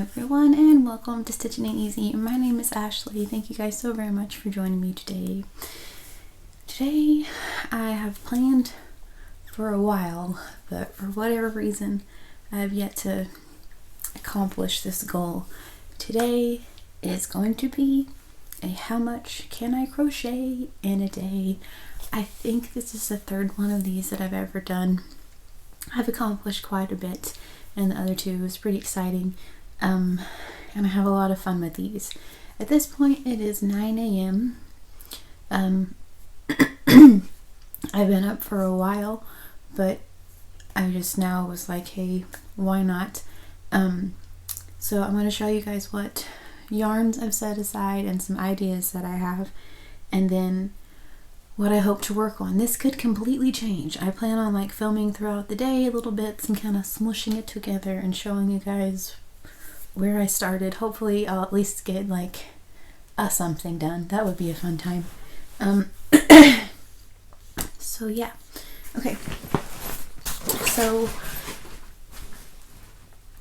everyone, and welcome to Stitching Ain't Easy. My name is Ashley. Thank you guys so very much for joining me today. Today I have planned for a while, but for whatever reason I have yet to accomplish this goal. Today is going to be a how much can I crochet in a day. I think this is the third one of these that I've ever done. I've accomplished quite a bit, and the other two was pretty exciting. And I have a lot of fun with these. At this point, it is 9 a.m. I've been up for a while, but I just now was like, hey, why not? So I'm going to show you guys what yarns I've set aside and some ideas that I have, and then what I hope to work on. This could completely change. I plan on like filming throughout the day little bits and kind of smushing it together and showing you guys where I started. Hopefully I'll at least get like something done. That would be a fun time. So yeah. Okay. So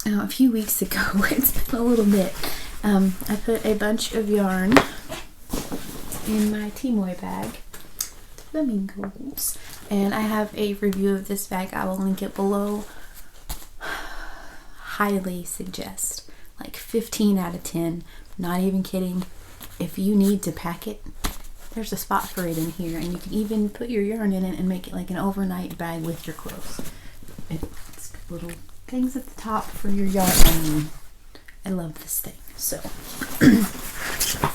a few weeks ago, it's been a little bit, I put a bunch of yarn in my Teespring bag. Flamingos. And I have a review of this bag. I will link it below. Highly suggest. Like 15 out of 10. Not even kidding. If you need to pack it, there's a spot for it in here, and you can even put your yarn in it and make it like an overnight bag with your clothes. It's little things at the top for your yarn. I love this thing. So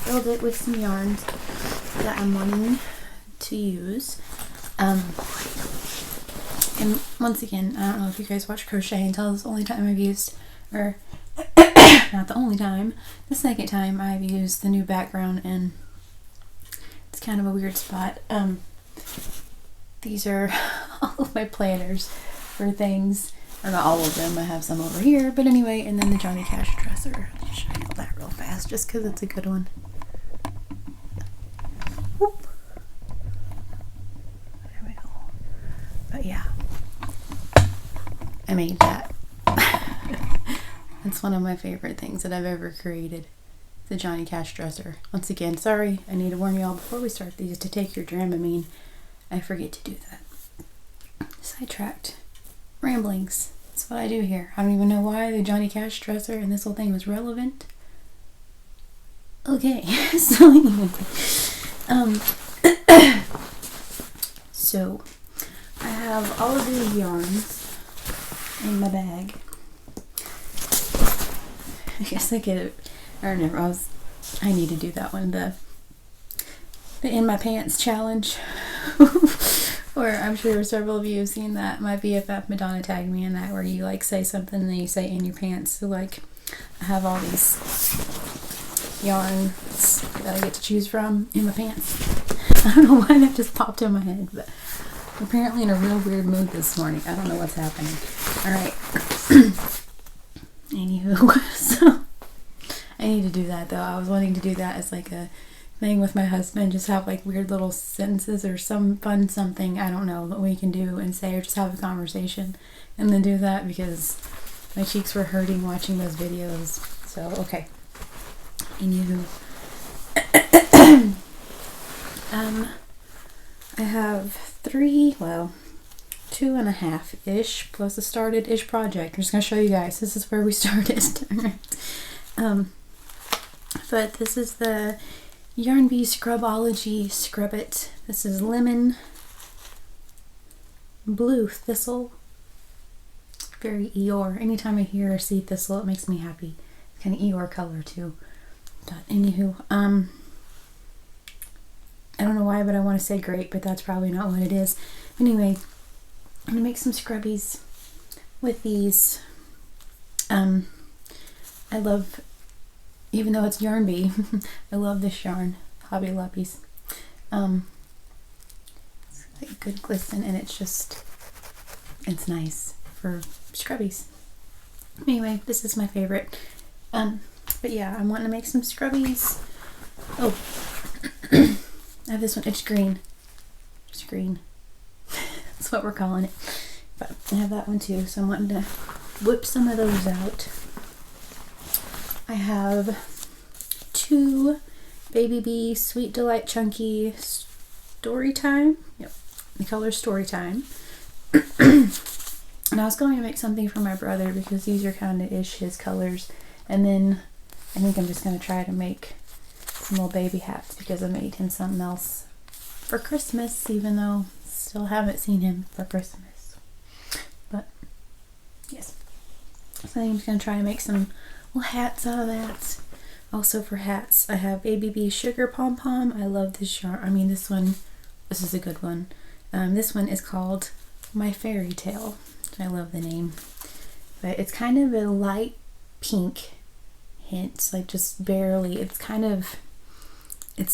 filled it with some yarns that I'm wanting to use. And once again, I don't know if you guys watch crochet and tell, this is the only time I've used, or not the only time, the second time I've used the new background, and it's kind of a weird spot. These are all of my planners for things, or not all of them, I have some over here, but anyway. And then the Johnny Cash dresser. I'll show you that real fast just because it's a good one. Whoop. There we go. But yeah, I made that. It's one of my favorite things that I've ever created. The Johnny Cash dresser. Once again, sorry, I need to warn y'all before we start these to take your Dramamine. I forget to do that. Sidetracked. Ramblings. That's what I do here. I don't even know why the Johnny Cash dresser and this whole thing was relevant. Okay, so anyway. So I have all of these yarns in my bag. I guess I get it. I remember I need to do that one, the in my pants challenge. Or I'm sure several of you have seen that. My BFF Madonna tagged me in that, where you like say something and then you say in your pants. So like I have all these yarns that I get to choose from in my pants. I don't know why that just popped in my head, but I'm apparently in a real weird mood this morning. I don't know what's happening. Alright. Anywho, so I need to do that though. I was wanting to do that as like a thing with my husband, just have like weird little sentences or some fun something, I don't know, that we can do and say, or just have a conversation and then do that, because my cheeks were hurting watching those videos. So okay. Anywho. I have 2.5-ish plus a started-ish project. I'm just going to show you guys. This is where we started. But this is the Yarn Bee Scrubology Scrub It. This is lemon, blue thistle. Very Eeyore. Anytime I hear or see thistle, it makes me happy. It's kind of Eeyore color too. But anywho, I don't know why, but I want to say great, but that's probably not what it is. Anyway, I'm going to make some scrubbies with these. I love, even though it's Yarn Bee, I love this yarn, Hobby Lobbies. It's like good glisten, and it's nice for scrubbies. Anyway, this is my favorite. But yeah, I'm wanting to make some scrubbies. Oh, I have this one. It's green. Just green. That's what we're calling it. But I have that one too, so I'm wanting to whip some of those out. have 2 Baby Bee Sweet Delight Chunky Storytime. Yep, the color Storytime. And I was going to make something for my brother because these are kind of ish his colors. And then I think I'm just going to try to make some little baby hats because I made him something else for Christmas, even though still haven't seen him for Christmas. But yes, so I'm just going to try to make some little hats out of that. Also for hats, I have Baby Bee Sugar Pom Pom. I love this yarn. I mean, this is a good one. This one is called My Fairy Tale. I love the name. But it's kind of a light pink hint, like just barely. It's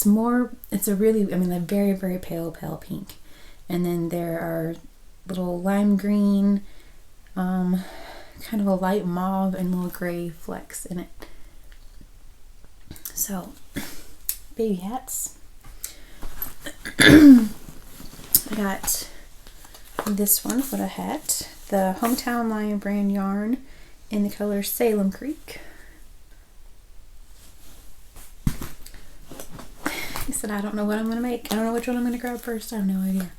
a really, I mean, like very, very pale pink. And then there are little lime green, kind of a light mauve and little gray flecks in it. So, baby hats. I got this one for a hat. The Hometown Lion brand yarn in the color Salem Creek. He said, I don't know what I'm going to make. I don't know which one I'm going to grab first. I have no idea.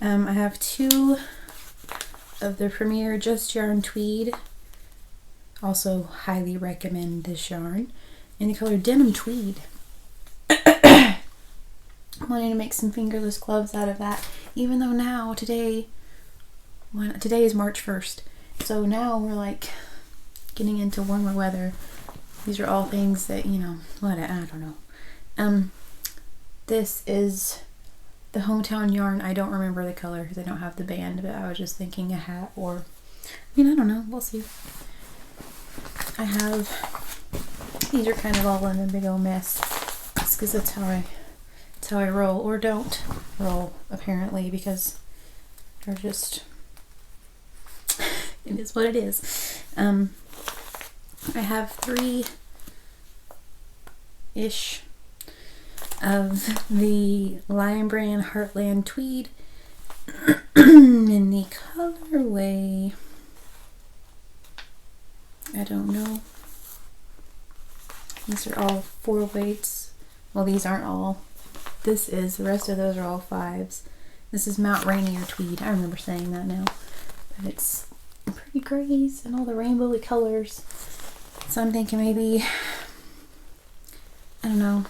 I have 2 of the Premier Just Yarn Tweed. Also highly recommend this yarn. In the color Denim Tweed. I'm wanting to make some fingerless gloves out of that. Even though now, today is March 1st. So now we're like getting into warmer weather. These are all things that, you know, I don't know. This is the Hometown yarn. I don't remember the color because I don't have the band, but I was just thinking a hat or, I don't know. We'll see. I have, these are kind of all in a big old mess. It's because that's how I roll, or don't roll, apparently, because they're just, it is what it is. I have 3-ish of the Lion Brand Heartland Tweed in the colorway, I don't know. These are all 4 weights. Well, these aren't all. This is. The rest of those are all 5s. This is Mount Rainier Tweed. I remember saying that now. But it's pretty grays and all the rainbowy colors. So I'm thinking maybe, I don't know,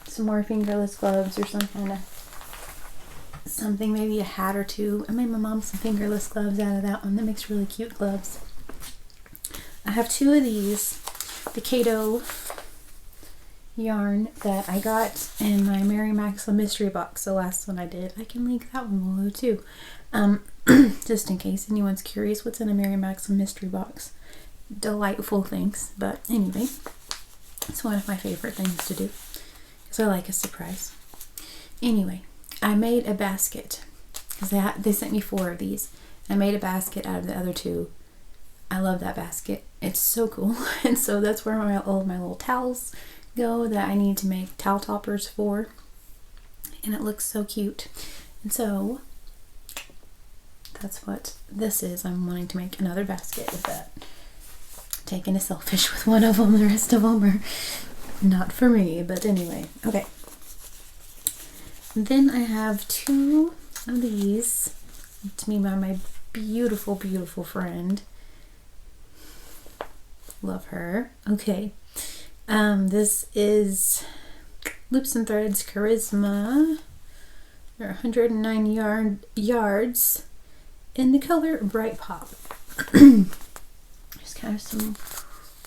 some more fingerless gloves or some kind of something, maybe a hat or 2. I made my mom some fingerless gloves out of that one. That makes really cute gloves. I have 2 of these, the Kato yarn that I got in my Mary Maxwell mystery box, the last one I did. I can link that one below too. Just in case anyone's curious what's in a Mary Maxwell mystery box. Delightful things, but anyway, it's one of my favorite things to do because I like a surprise. Anyway, I made a basket because they sent me 4 of these. I made a basket out of the other 2. I love that basket. It's so cool. And so that's where all of my little towels go that I need to make towel toppers for. And it looks so cute. And so that's what this is. I'm wanting to make another basket with that. Taking a selfish with one of them. The rest of them are not for me. But anyway. Okay. Then I have 2 of these to me by my beautiful, beautiful friend. Love her. Okay. This is Loops and Threads Charisma. They're 109 yards in the color Bright Pop. Just kind of some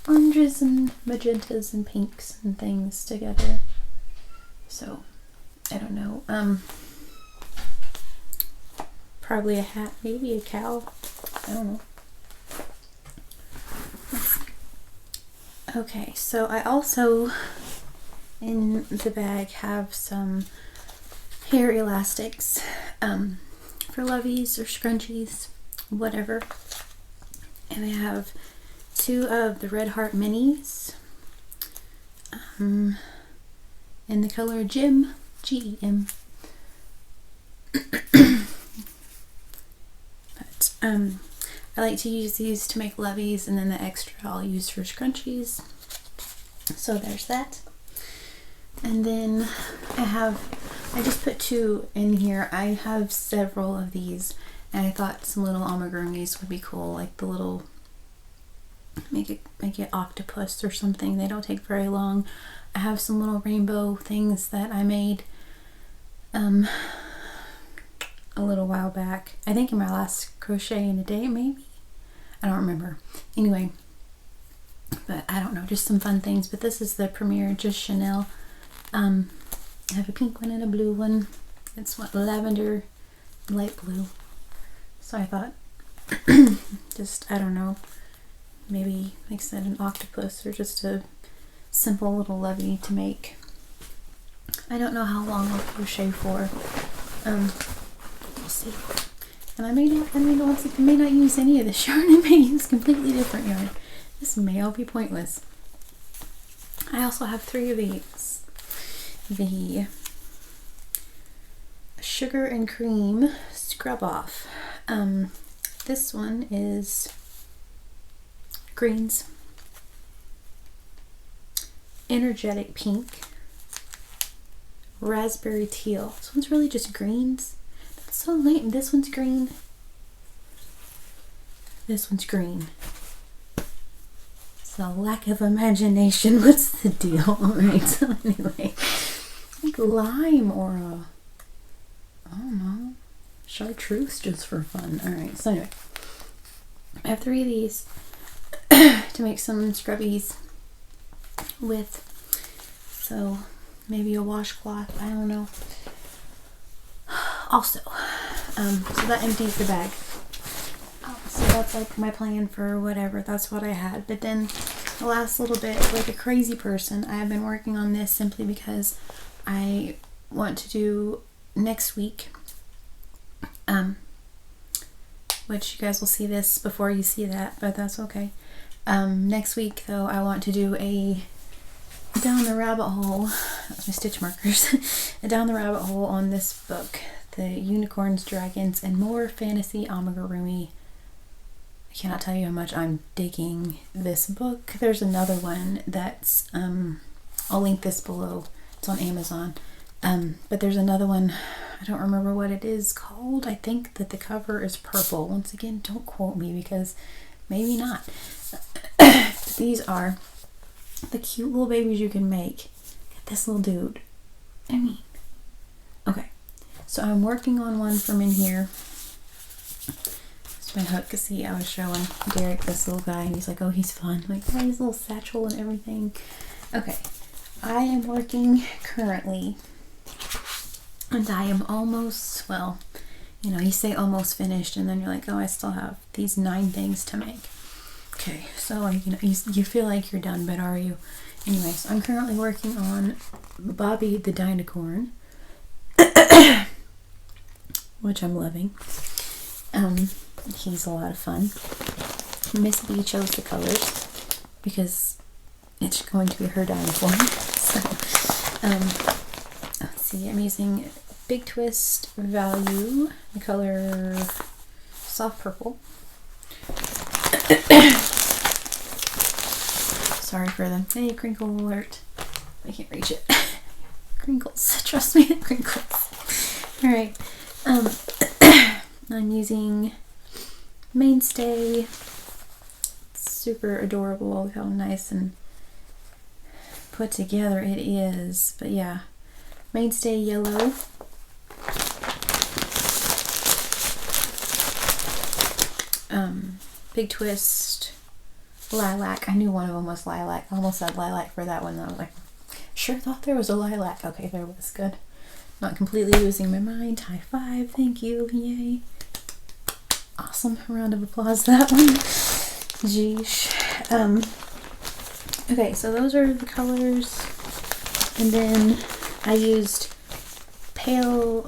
oranges and magentas and pinks and things together. So, I don't know. Probably a hat, maybe a cow. I don't know. Okay, so I also, in the bag, have some hair elastics for loveys or scrunchies, whatever. And I have 2 of the Red Heart Minis in the color Gem, G-E-M. But I like to use these to make loveys, and then the extra I'll use for scrunchies. So there's that. And then I just put 2 in here. I have several of these, and I thought some little amigurumis would be cool, like the little, make it octopus or something. They don't take very long. I have some little rainbow things that I made a little while back. I think in my last crochet in a day, maybe? I don't remember. Anyway, but I don't know, just some fun things. But this is the Premier Just Chanel. I have a pink one and a blue one. It's what, lavender, light blue. So I thought, just, I don't know, maybe like I said, an octopus or just a simple little lovey to make. I don't know how long I'll crochet for. We'll see. And I may not use any of this yarn. I may use completely different yarn. This may all be pointless. I also have 3 of these. The Sugar and Cream Scrub Off. This one is greens, energetic pink, raspberry teal. This one's really just greens. That's so lame. This one's green. This one's green. So lack of imagination. What's the deal? Alright, so anyway. Like lime or a, I don't know, chartreuse just for fun. Alright, so anyway. I have 3 of these to make some scrubbies with. So maybe a washcloth, I don't know. Also, so that empties the bag. So that's like my plan for whatever, that's what I had. But then the last little bit, like a crazy person, I have been working on this simply because I want to do next week, which you guys will see this before you see that, but that's okay. Next week though, I want to do a down the rabbit hole, that's my stitch markers, a down the rabbit hole on this book, The Unicorns, Dragons, and More Fantasy Amigurumi. I cannot tell you how much I'm digging this book. There's another one that's, I'll link this below. It's on Amazon. But there's another one, I don't remember what it is called. I think that the cover is purple. Once again, don't quote me because maybe not. These are the cute little babies you can make. Get this little dude. I mean, okay. So I'm working on one from in here. It's my hook. See, I was showing Derek this little guy, and he's like, "Oh, he's fun." I'm like, oh, his little satchel and everything. Okay, I am working currently, and I am almost, well, you know, you say almost finished, and then you're like, oh, I still have these 9 things to make. Okay, so like, you know, you feel like you're done, but are you? Anyways, I'm currently working on Bobby the Dinocorn, which I'm loving. He's a lot of fun. Miss B chose the colors because it's going to be her dinocorn. So, let's see, I'm using Big Twist Value, the color Soft Purple. Sorry for them. Hey, crinkle alert. I can't reach it. Crinkles. Trust me, it crinkles. Alright. I'm using Mainstay. It's super adorable. Look how nice and put together it is. But yeah. Mainstay Yellow. Big Twist Lilac. I knew one of them was lilac. I almost said lilac for that one though. I was like, sure thought there was a lilac. Okay, there was. Good. Not completely losing my mind. High five. Thank you. Yay. Awesome. A round of applause that one. Jeesh. Okay, so those are the colors. And then I used pale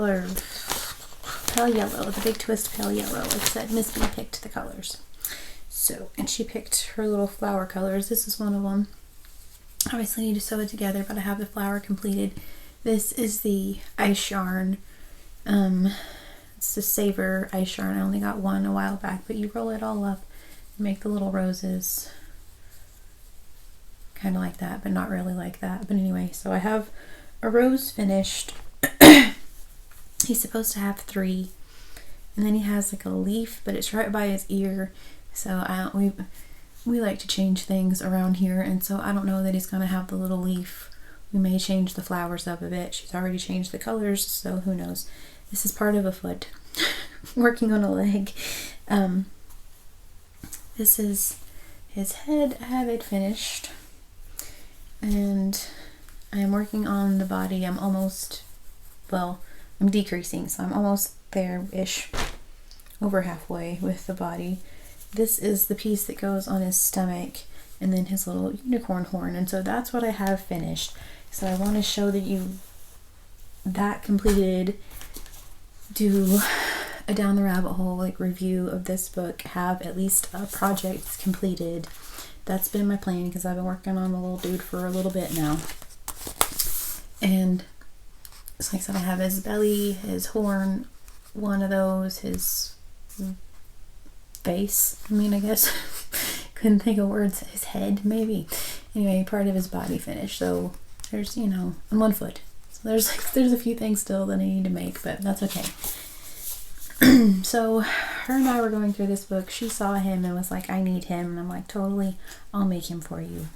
yellow, the Big Twist Pale Yellow. Like I said, Miss B picked the colors. So, and she picked her little flower colors. This is one of them. Obviously I need to sew it together, but I have the flower completed. This is the ice yarn. It's the Savor ice yarn. I only got one a while back, but you roll it all up and make the little roses. kind of like that, but not really like that. But anyway, so I have a rose finished. He's supposed to have 3, and then he has like a leaf, but it's right by his ear. So we like to change things around here, and so I don't know that he's gonna have the little leaf. We may change the flowers up a bit. She's already changed the colors, so who knows. This is part of a foot. Working on a leg. This is his head. I have it finished, and I am working on the body. I'm decreasing, so I'm almost there-ish, over halfway with the body. This is the piece that goes on his stomach, and then his little unicorn horn, and so that's what I have finished. So I want to show that completed, do a down the rabbit hole like review of this book, have at least a project completed. That's been my plan, because I've been working on the little dude for a little bit now. And so like I said, I have his belly, his horn, one of those, his face, I guess. Couldn't think of words. His head, maybe. Anyway, part of his body finished. So there's, and 1 foot. So there's a few things still that I need to make, but that's okay. So her and I were going through this book. She saw him and was like, I need him. And I'm like, totally, I'll make him for you.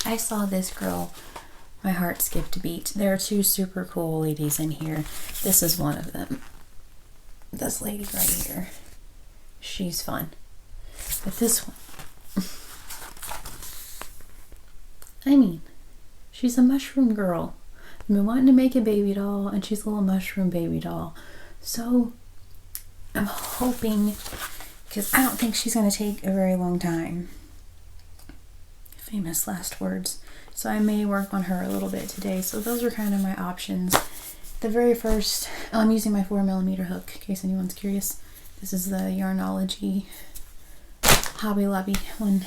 I saw this girl. My heart skipped a beat. There are 2 super cool ladies in here. This is one of them. This lady right here. She's fun. But this one. She's a mushroom girl. I've been wanting to make a baby doll, and she's a little mushroom baby doll. So I'm hoping, because I don't think she's going to take a very long time. Famous last words. So I may work on her a little bit today. So those are kind of my options. The very first, I'm using my 4mm hook, in case anyone's curious. This is the Yarnology Hobby Lobby one.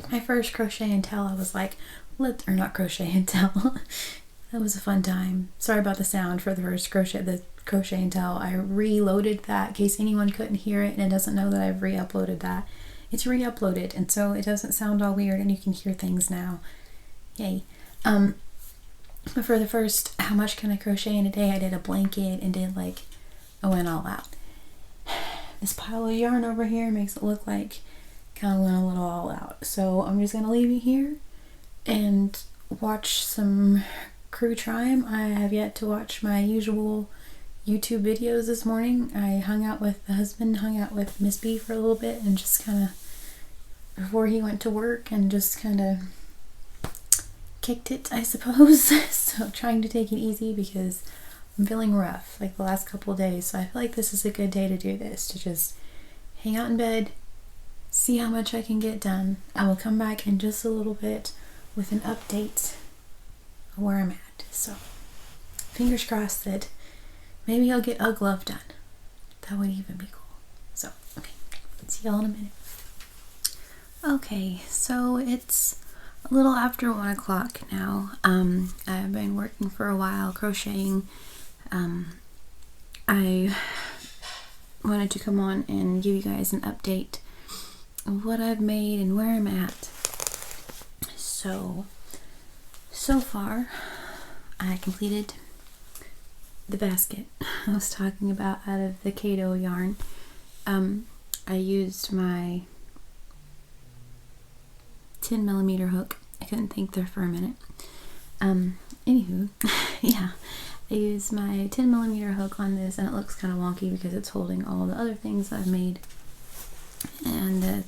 My first crochet and tell, I was like, not crochet and tell. That was a fun time. Sorry about the sound for the first crochet and tell. I reloaded that in case anyone couldn't hear it and it doesn't know that I've re-uploaded that. It's re-uploaded, and so it doesn't sound all weird and you can hear things now. Yay. But for the first How Much Can I Crochet in a Day, I did a blanket and did I went all out. This pile of yarn over here makes it look like kind of went a little all out. So I'm just going to leave it here and watch some crew time. I have yet to watch my usual YouTube videos this morning. I hung out with the husband, hung out with Miss B for a little bit, and just kind of, before he went to work, and just kind of kicked it, I suppose. So trying to take it easy because I'm feeling rough the last couple of days. So I feel like this is a good day to do this, to just hang out in bed, see how much I can get done. I will come back in just a little bit with an update of where I'm at. So fingers crossed that maybe I'll get a glove done. That would even be cool. So, okay, see y'all in a minute. Okay, so it's a little after 1 o'clock now. I've been working for a while, crocheting. I wanted to come on and give you guys an update of what I've made and where I'm at. So far, I completed the basket I was talking about out of the Kato yarn. I used my 10mm hook. I couldn't think there for a minute. Anywho, yeah, I used my 10mm hook on this, and it looks kind of wonky because it's holding all the other things I've made and the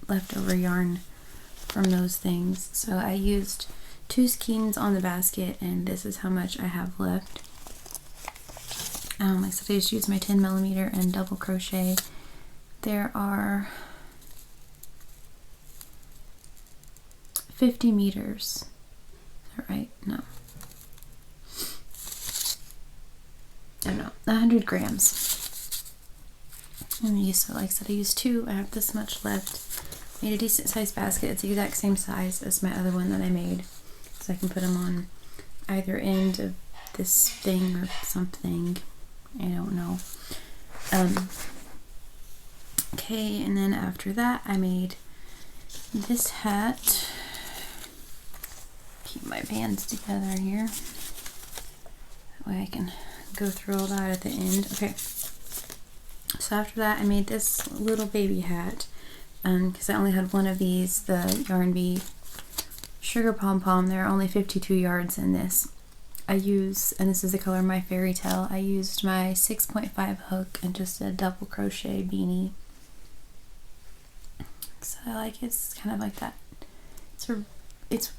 leftover yarn from those things. So I used 2 skeins on the basket, and this is how much I have left. Like I said, I just used my 10mm and double crochet. There are 50 meters. Is that right? No. I don't know. 100 grams. And so like I said, I used 2. I have this much left. Made a decent sized basket. It's the exact same size as my other one that I made. So I can put them on either end of this thing or something. I don't know. Okay, and then after that I made this hat, keep my bands together here. That way I can go through all that at the end. Okay. So after that, I made this little baby hat because I only had one of these, the Yarn Bee Sugar Pom Pom. There are only 52 yards in this. I use, and this is the color My Fairy Tale, I used my 6.5 hook and just a double crochet beanie. So I like it's kind of like that. It's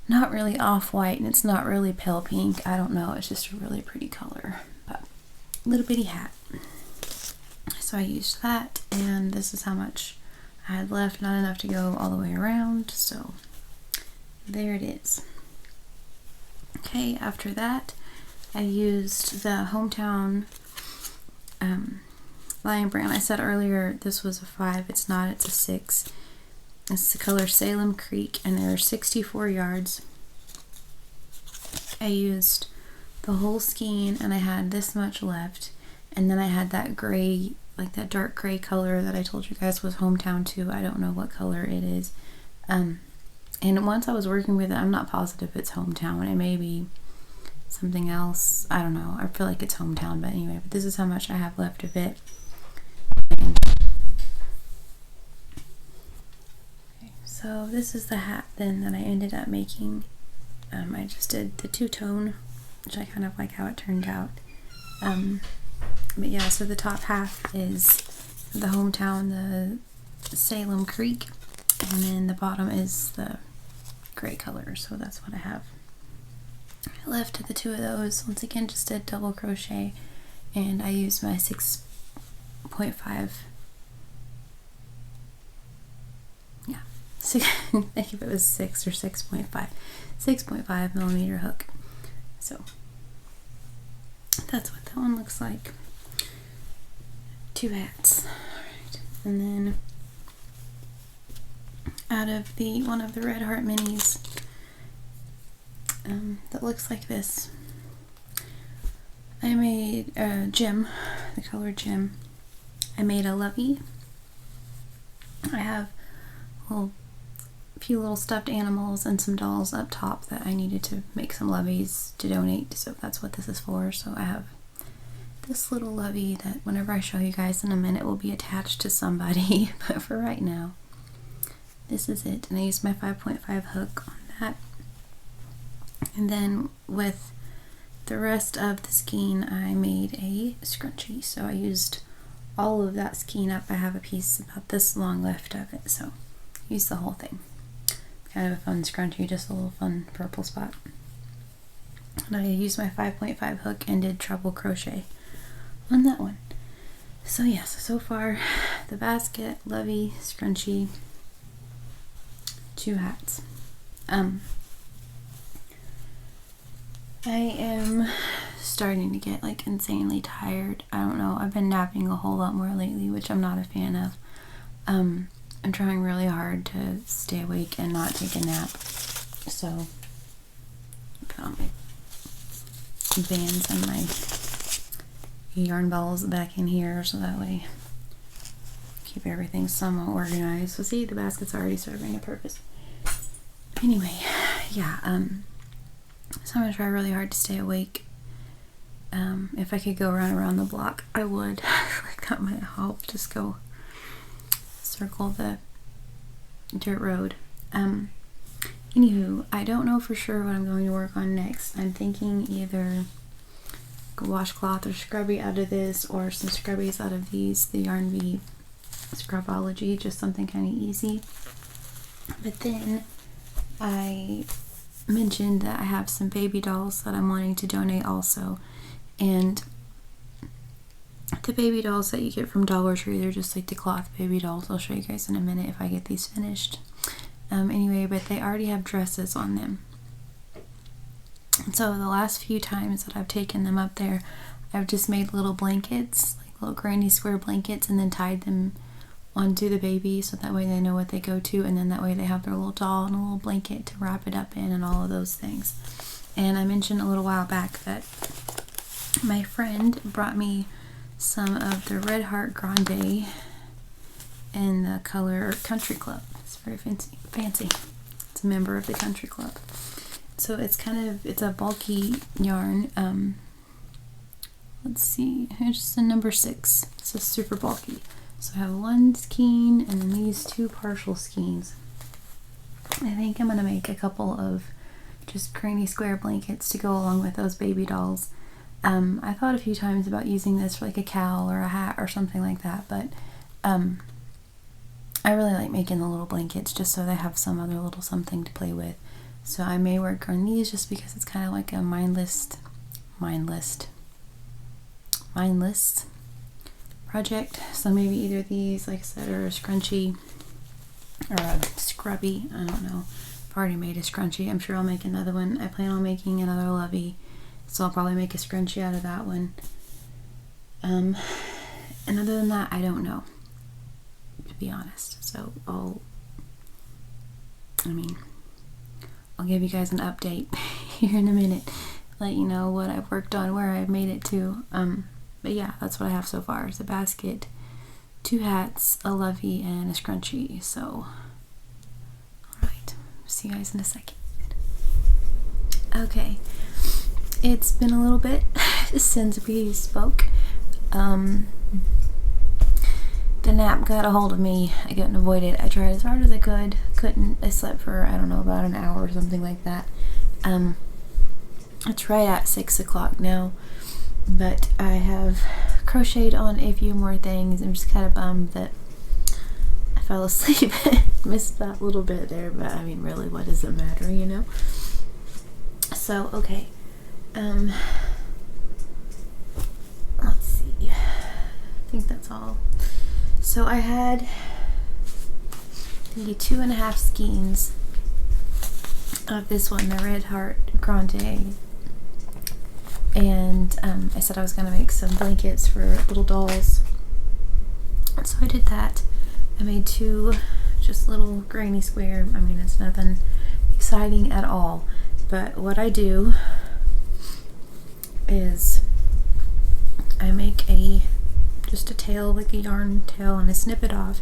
not really off-white and it's not really pale pink. I don't know, it's just a really pretty color. But little bitty hat. So I used that, and this is how much I had left, not enough to go all the way around, so there it is. Okay, after that I used the Hometown Lion Brand. I said earlier this was a 5, it's not, it's a 6. It's the color Salem Creek, and there are 64 yards. I used the whole skein and I had this much left, and then I had that gray, like that dark gray color that I told you guys was Hometown too. I don't know what color it is. And once I was working with it, I'm not positive it's Hometown. It may be something else. I don't know. I feel like it's Hometown, but anyway, but this is how much I have left of it. Okay, so this is the hat then that I ended up making. I just did the two-tone, which I kind of like how it turned out. But yeah, so the top half is the Hometown, the Salem Creek, and then the bottom is the gray color. So that's what I have left of the two of those. Once again, just did double crochet, and I used my 6.5. Yeah, I think if it was 6 or 6.5 millimeter hook. So that's what that one looks like. 2 hats. Alright, and then out of the one of the Red Heart minis that looks like this, I made Gem, the color Gem. I made a lovey. I have a few little stuffed animals and some dolls up top that I needed to make some loveys to donate, so that's what this is for. So I have this little lovey that whenever I show you guys in a minute will be attached to somebody, but for right now this is it. And I used my 5.5 hook on that, and then with the rest of the skein I made a scrunchie. So I used all of that skein up. I have a piece about this long left of it, so use the whole thing. Kind of a fun scrunchie, just a little fun purple spot. And I used my 5.5 hook and did treble crochet on that one. So yes, so far the basket, lovey, scrunchie, 2 hats. I am starting to get like insanely tired. I don't know, I've been napping a whole lot more lately, which I'm not a fan of. I'm trying really hard to stay awake and not take a nap. So put on my bands and my yarn balls back in here so that way keep everything somewhat organized. So see, the basket's already serving a purpose. Anyway, yeah, so I'm gonna try really hard to stay awake. If I could go around the block, I would. Like that might help. Just go circle the dirt road. Anywho, I don't know for sure what I'm going to work on next. I'm thinking either washcloth or scrubby out of this, or some scrubbies out of these, the Yarn Bee Scrubology, just something kind of easy. But then I mentioned that I have some baby dolls that I'm wanting to donate also, and the baby dolls that you get from Dollar Tree, they're just like the cloth baby dolls. I'll show you guys in a minute if I get these finished. Anyway, but they already have dresses on them. And so the last few times that I've taken them up there, I've just made little blankets, like little granny square blankets, and then tied them onto the baby so that way they know what they go to, and then that way they have their little doll and a little blanket to wrap it up in and all of those things. And I mentioned a little while back that my friend brought me some of the Red Heart Grande in the color Country Club. It's very fancy. It's a member of the Country Club. So it's it's a bulky yarn. Let's see, here's just a number 6. It's just super bulky. So I have one skein and then these 2 partial skeins. I think I'm gonna make a couple of just granny square blankets to go along with those baby dolls. I thought a few times about using this for like a cowl or a hat or something like that, but I really like making the little blankets just so they have some other little something to play with. So I may work on these just because it's kind of like a mindless project. So maybe either these, like I said, or a scrunchie or a scrubby. I don't know. I've already made a scrunchie. I'm sure I'll make another one. I plan on making another lovey, so I'll probably make a scrunchie out of that one. And other than that, I don't know, to be honest. So I'll give you guys an update here in a minute, let you know what I've worked on, where I've made it to. But yeah, that's what I have so far. It's a basket, 2 hats, a lovey, and a scrunchie. So, alright, see you guys in a second. Okay, it's been a little bit since we spoke. The nap got a hold of me. I couldn't avoid it. I tried as hard as I could. Couldn't. I slept for, I don't know, about an hour or something like that. It's right at 6 o'clock now, but I have crocheted on a few more things. I'm just kind of bummed that I fell asleep. Missed that little bit there, but I mean, really, what does it matter, you know? So, okay. Let's see. I think that's all. So I had the 2.5 skeins of this one, the Red Heart Grande, and I said I was gonna make some blankets for little dolls, so I did that. I made 2 just little granny square. I mean, it's nothing exciting at all, but what I do is I make just a tail, like a yarn tail, and I snip it off,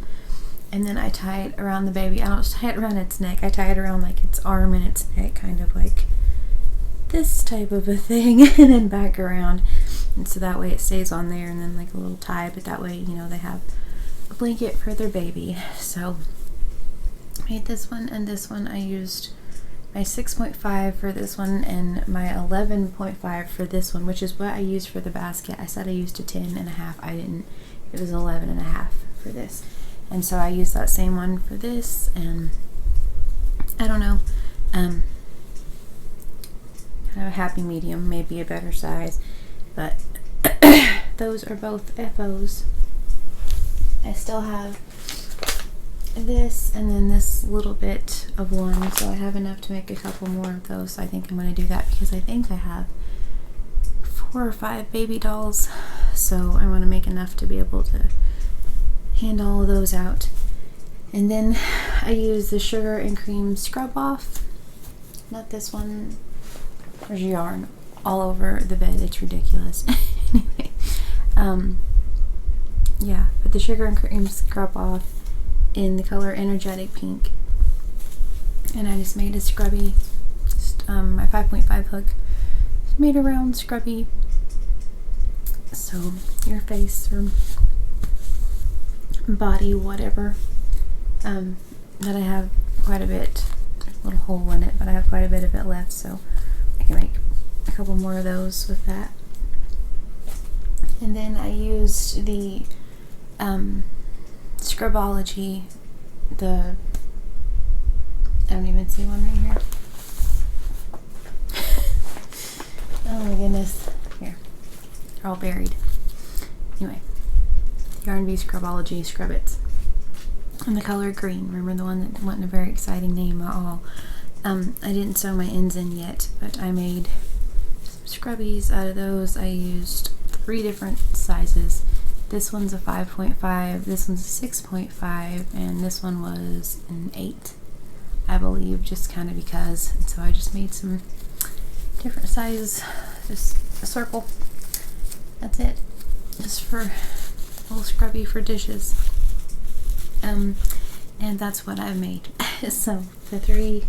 and then I tie it around the baby. I don't tie it around its neck. I tie it around like its arm and its neck, kind of like this type of a thing, and then back around, and so that way it stays on there, and then like a little tie, but that way, you know, they have a blanket for their baby. So I made this one, and this one I used my 6.5 for this one and my 11.5 for this one, which is what I used for the basket. I said I used a 10.5. I didn't. It was 11.5 for this, and so I used that same one for this. And I don't know, kind of a happy medium, maybe a better size, but those are both FOs. I still have this and then this little bit of one, so I have enough to make a couple more of those. So I think I'm going to do that because I think I have 4 or 5 baby dolls, so I want to make enough to be able to hand all of those out. And then I use the Sugar and Cream Scrub Off, not this one. There's yarn all over the bed, it's ridiculous. Anyway, yeah, but the Sugar and Cream Scrub Off in the color Energetic Pink, and I just made a scrubby, just my 5.5 hook, just made a round scrubby, so your face or body, whatever, that I have quite a bit, there's a little hole in it, but I have quite a bit of it left, so I can make a couple more of those with that. And then I used the Scrubology, I don't even see one right here. Oh my goodness. Here. They're all buried. Anyway. Yarn V Scrubology Scrub Its. And the color green. Remember the one that wasn't a very exciting name at all. I didn't sew my ends in yet, but I made some scrubbies out of those. I used 3 different sizes. This one's a 5.5, this one's a 6.5, and this one was an 8, I believe, just kind of because. And so I just made some different sizes, just a circle. That's it. Just for a little scrubby for dishes. And that's what I've made. So the 3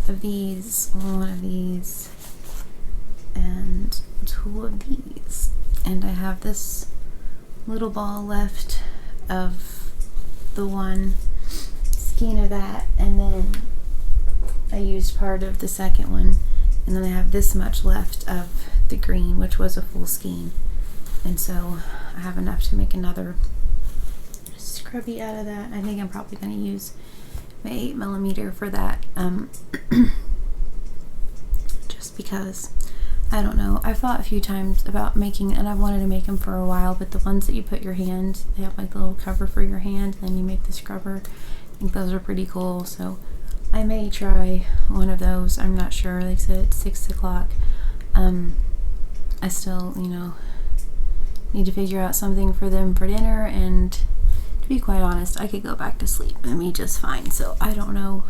of these, 1 of these, and 2 of these. And I have this little ball left of the one skein of that, and then I used part of the second one, and then I have this much left of the green, which was a full skein, and so I have enough to make another scrubby out of that. I think I'm probably going to use my 8mm for that, just because, I don't know, I've thought a few times about making, and I've wanted to make them for a while, but the ones that you put your hand, they have like the little cover for your hand, and then you make the scrubber. I think those are pretty cool, so I may try one of those. I'm not sure. Like I said, it's 6 o'clock. I still, you know, need to figure out something for them for dinner, and to be quite honest, I could go back to sleep and be just fine. So I don't know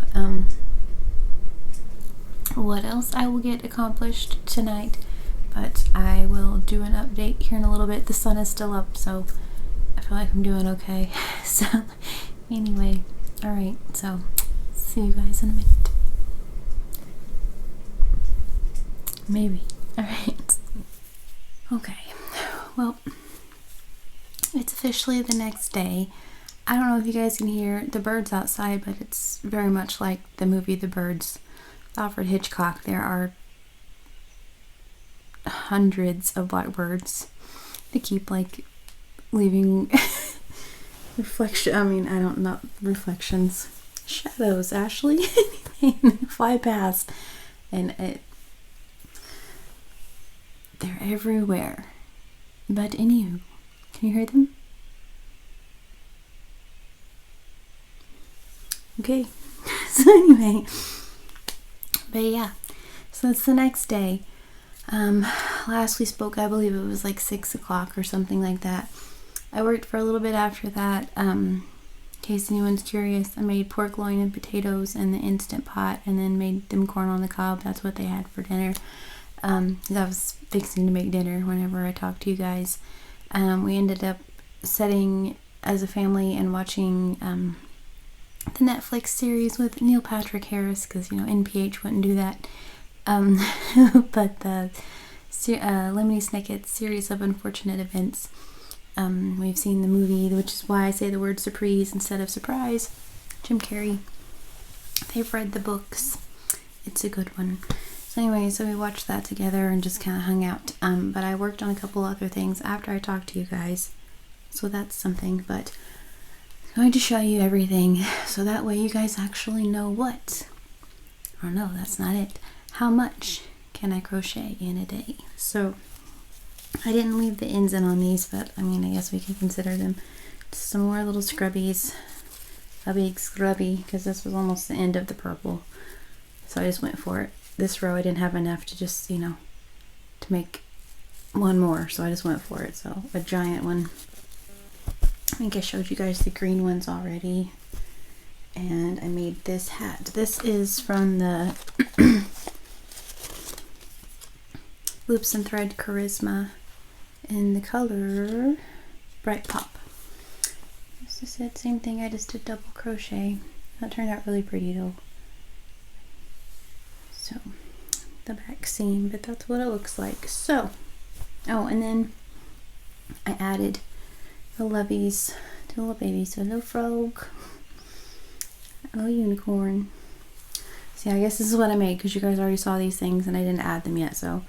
what else I will get accomplished tonight, but I will do an update here in a little bit. The sun is still up, so I feel like I'm doing okay. So anyway, alright, so see you guys in a minute. Maybe. Alright. Okay. Well, it's officially the next day. I don't know if you guys can hear the birds outside, but it's very much like the movie The Birds, Alfred Hitchcock. There are hundreds of blackbirds. They keep like leaving reflections, shadows, Ashley. Fly past, and they're everywhere. But anywho, can you hear them? Okay. So anyway, but yeah, so it's the next day. Last we spoke, I believe it was like 6 o'clock or something like that. I worked for a little bit after that. In case anyone's curious, I made pork loin and potatoes in the Instant Pot, and then made them corn on the cob. That's what they had for dinner. I was fixing to make dinner whenever I talked to you guys. We ended up sitting as a family and watching the Netflix series with Neil Patrick Harris, because, you know, NPH wouldn't do that. But the Lemony Snicket's Series of Unfortunate Events. We've seen the movie, which is why I say the word surprise instead of surprise. Jim Carrey. They've read the books. It's a good one. So anyway, so we watched that together and just kind of hung out. But I worked on a couple other things after I talked to you guys. So that's something, but I'm going to show you everything so that way you guys actually know what, or no, that's not it, how much can I crochet in a day. So I didn't leave the ends in on these, but I mean, I guess we can consider them some more little scrubbies. A big scrubby, because this was almost the end of the purple, so I just went for it. This row I didn't have enough to just, you know, to make one more, so I just went for it. So a giant one. I think I showed you guys the green ones already. And I made this hat. This is from the Loops and Thread Charisma in the color Bright Pop. This is it, same thing, I just did double crochet. That turned out really pretty though. So, the back seam, but that's what it looks like. So, oh, and then I added the levies to the little baby. So, no frog, no unicorn. See, I guess this is what I made because you guys already saw these things and I didn't add them yet. So,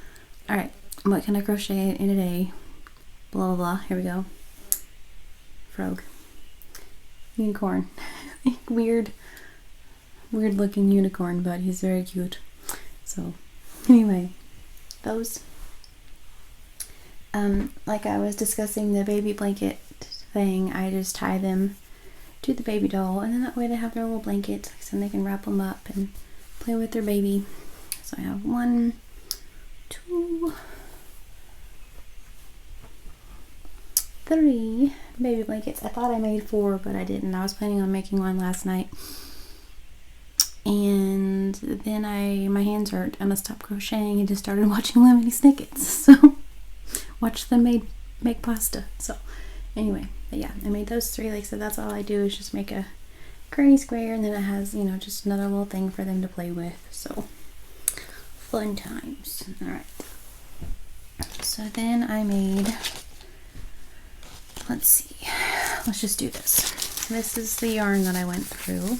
alright, what can I crochet in a day? Blah, blah, blah. Here we go. Frog. Unicorn. Weird looking unicorn, but he's very cute. So, anyway, those. Like I was discussing the baby blanket thing, I just tie them to the baby doll, and then that way they have their little blankets, so they can wrap them up and play with their baby. So I have 1, 2, 3 baby blankets. I thought I made 4, but I didn't. I was planning on making one last night. And then my hands hurt and I stopped crocheting and just started watching Lemony Snicket's. So, watch them make pasta. So, Anyway, but yeah, I made those 3. Like I said, that's all I do is just make a granny square, and then it has, you know, just another little thing for them to play with. So fun times. All right. So then I made, let's see, let's just do this. This is the yarn that I went through.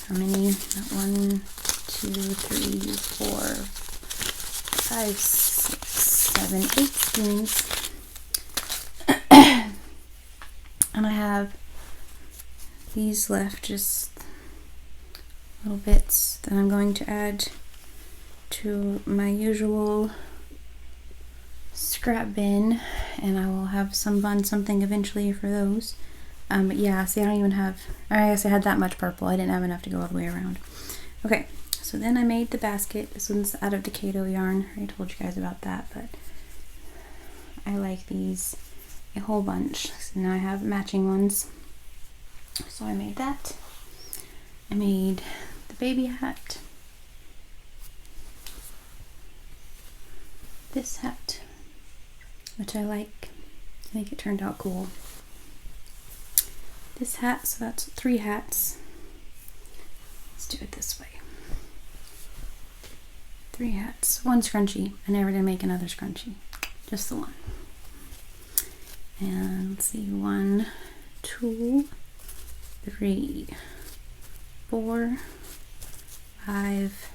How many? 1, 2, 3, 4, 5, 6, 7, 8 skeins. And I have these left, just little bits that I'm going to add to my usual scrap bin, and I will have something eventually for those. But yeah, see, I don't even have, I guess I had that much purple. I didn't have enough to go all the way around. Okay, so then I made the basket. This one's out of Decado yarn. I already told you guys about that, but I like these a whole bunch. So now I have matching ones. So I made that. I made the baby hat. This hat, which I like. I think it turned out cool. This hat, so that's 3 hats. Let's do it this way. 3 hats, 1 scrunchie. I never did make another scrunchie, just the one. And let's see, 1, 2, 3, 4, 5,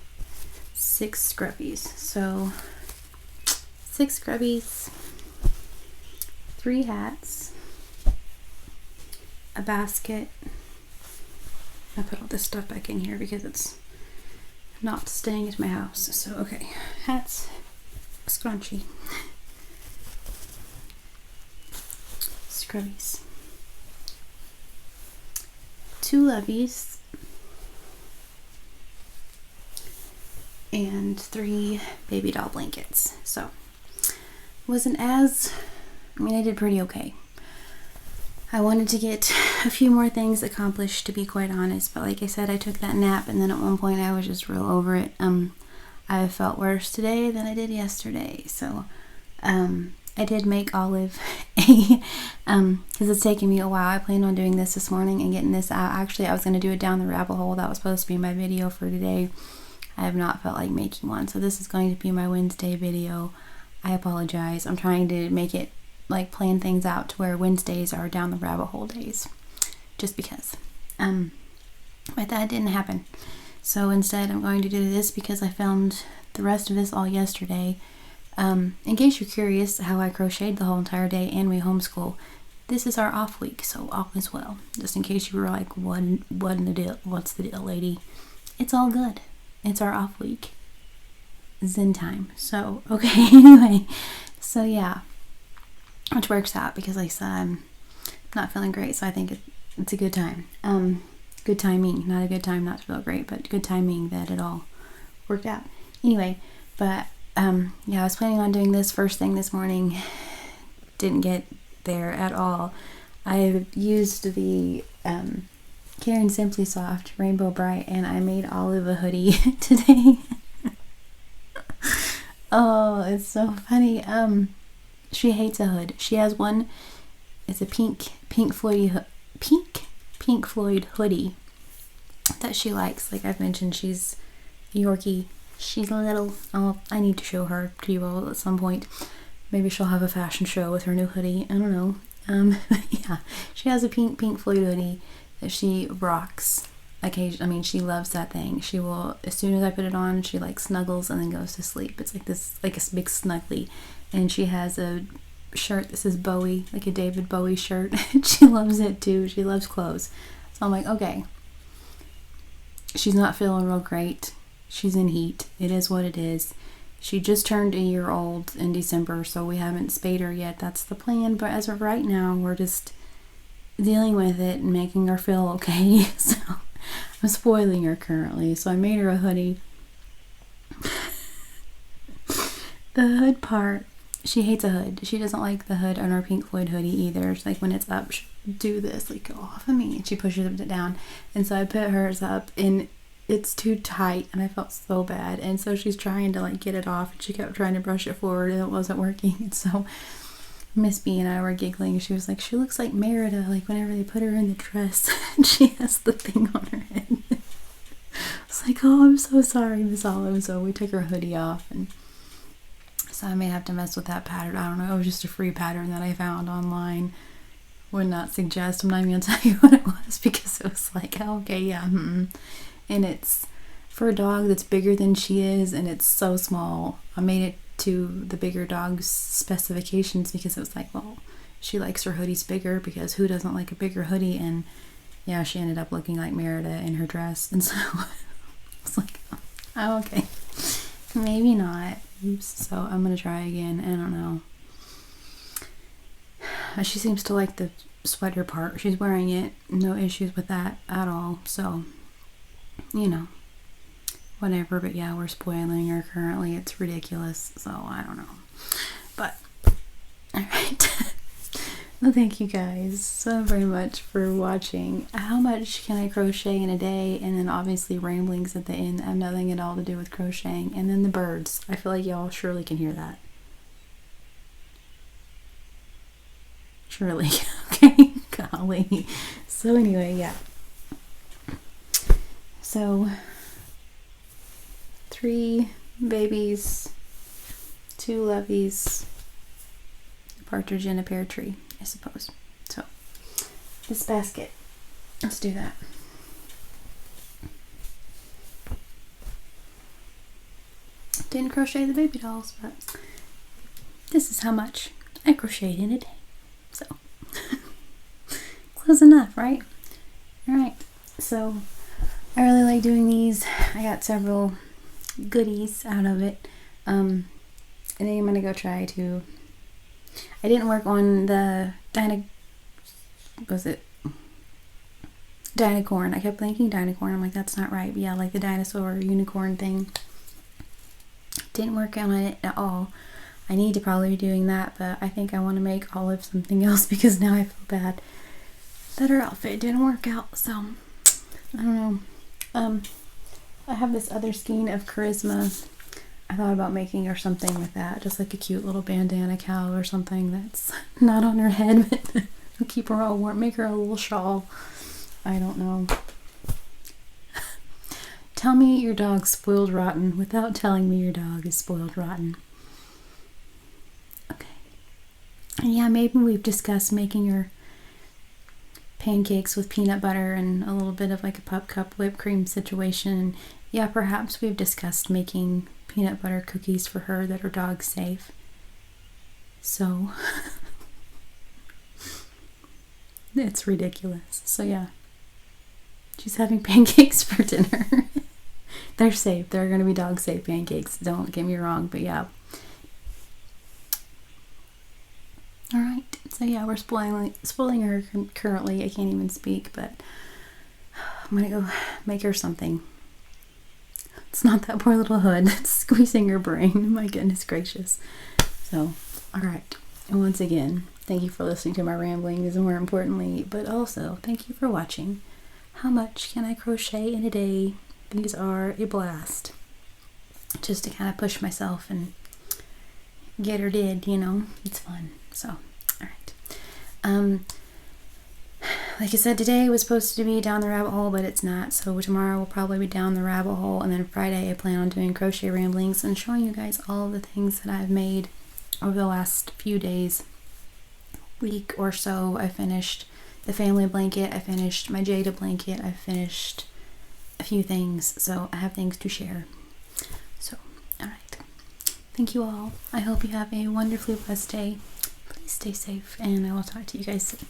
6 scrubbies. So 6 scrubbies, 3 hats, a basket. I put all this stuff back in here because it's not staying at my house. So okay, hats, scrunchie, scrubbies, 2 levies, and 3 baby doll blankets. So wasn't as, I mean, I did pretty okay. I wanted to get a few more things accomplished, to be quite honest, but like I said, I took that nap, and then at one point I was just real over it. I felt worse today than I did yesterday, so I did make Olive a, because it's taking me a while. I planned on doing this morning and getting this out. Actually, I was going to do it down the rabbit hole. That was supposed to be my video for today. I have not felt like making one, so this is going to be my Wednesday video. I apologize. I'm trying to make it, like, plan things out to where Wednesdays are down the rabbit hole days, just because. But that didn't happen. So instead, I'm going to do this because I filmed the rest of this all yesterday. In case you're curious how I crocheted the whole entire day and we homeschool, this is our off week, so all is well. Just in case you were like, what in the deal? What's the deal, lady? It's all good. It's our off week. Zen time. So, okay, anyway. So, yeah. Which works out because, like I said, I'm not feeling great, so I think it's a good time. Good timing. Not a good time not to feel great, but good timing that it all worked out. Anyway, but, yeah, I was planning on doing this first thing this morning. Didn't get there at all. I used the Karen Simply Soft Rainbow Bright, and I made Olive a hoodie today. Oh, it's so funny. She hates a hood. She has one. It's a pink Floyd hoodie that she likes. Like I've mentioned, she's a Yorkie. She's a little. Oh, I need to show her to you all at some point. Maybe she'll have a fashion show with her new hoodie. I don't know. Yeah, she has a pink Floyd hoodie that she rocks occasionally. I mean, she loves that thing. She will, as soon as I put it on, she like snuggles and then goes to sleep. It's like this, like a big snuggly. And she has a shirt that says Bowie, like a David Bowie shirt. She loves it too. She loves clothes. So I'm like, okay. She's not feeling real great. She's in heat. It is what it is. She just turned a year old in December, so we haven't spayed her yet. That's the plan. But as of right now, we're just dealing with it and making her feel okay. So I'm spoiling her currently. So I made her a hoodie. The hood part, she hates a hood. She doesn't like the hood on her Pink Floyd hoodie either. It's like when it's up, she'll do this, like, go off of me. And she pushes it down. And so I put hers up, and it's too tight, and I felt so bad. And so she's trying to, like, get it off, and she kept trying to brush it forward, and it wasn't working. And so Miss B and I were giggling. She was like, she looks like Merida, like whenever they put her in the dress and she has the thing on her head. It's like, oh, I'm so sorry, Miss Olive. So we took her hoodie off, and so I may have to mess with that pattern. I don't know. It was just a free pattern that I found online. Would not suggest. I'm not even gonna tell you what it was because it was like, oh, okay, yeah. And it's for a dog that's bigger than she is, and it's so small. I made it to the bigger dog's specifications because it was like, well, she likes her hoodies bigger because who doesn't like a bigger hoodie? And yeah, she ended up looking like Merida in her dress, and so I was like, oh, okay, maybe not. Oops. So I'm gonna try again. I don't know. She seems to like the sweater part. She's wearing it, no issues with that at all. So, you know, whatever. But yeah, we're spoiling her currently. It's ridiculous. So I don't know. But all right. Well, thank you guys so very much for watching. How much can I crochet in a day? And then obviously ramblings at the end have nothing at all to do with crocheting. And then the birds. I feel like y'all surely can hear that. Surely. Okay. Golly. So anyway, yeah. So 3 babies, 2 loveys, a partridge in a pear tree, I suppose. So this basket, let's do that. Didn't crochet the baby dolls, but this is how much I crocheted in a day. So close enough, right? All right. So I really like doing these. I got several goodies out of it. And then I'm gonna go try to. I didn't work on the Dinocorn. I kept thinking Dinocorn. I'm like, that's not right. But yeah, like the dinosaur unicorn thing. Didn't work on it at all. I need to probably be doing that, but I think I want to make Olive something else because now I feel bad that her outfit didn't work out. So I don't know. I have this other skein of Charisma. I thought about making her something with that, just like a cute little bandana cowl or something that's not on her head, but will keep her all warm. Make her a little shawl. I don't know. Tell me your dog's spoiled rotten without telling me your dog is spoiled rotten. Okay. And yeah, maybe we've discussed making her pancakes with peanut butter and a little bit of like a pup cup whipped cream situation. And yeah, perhaps we've discussed making peanut butter cookies for her that her dog's safe. So it's ridiculous. So yeah, she's having pancakes for dinner. They're safe. They're going to be dog safe pancakes. Don't get me wrong, but yeah. All right. So yeah, we're spoiling her currently. I can't even speak, but I'm going to go make her something. It's not that poor little hood that's squeezing her brain. My goodness gracious. So, all right. And once again, thank you for listening to my ramblings, and more importantly, but also thank you for watching. How much can I crochet in a day? These are a blast. Just to kind of push myself and get her did, you know. It's fun. So, all right. Like I said, today was supposed to be down the rabbit hole, but it's not. So tomorrow will probably be down the rabbit hole, and then Friday I plan on doing crochet ramblings and showing you guys all the things that I've made over the last few days, week or so. I finished the family blanket. I finished my Jada blanket. I finished a few things, so I have things to share. So, all right. Thank you all. I hope you have a wonderfully blessed day. Please stay safe, and I will talk to you guys soon.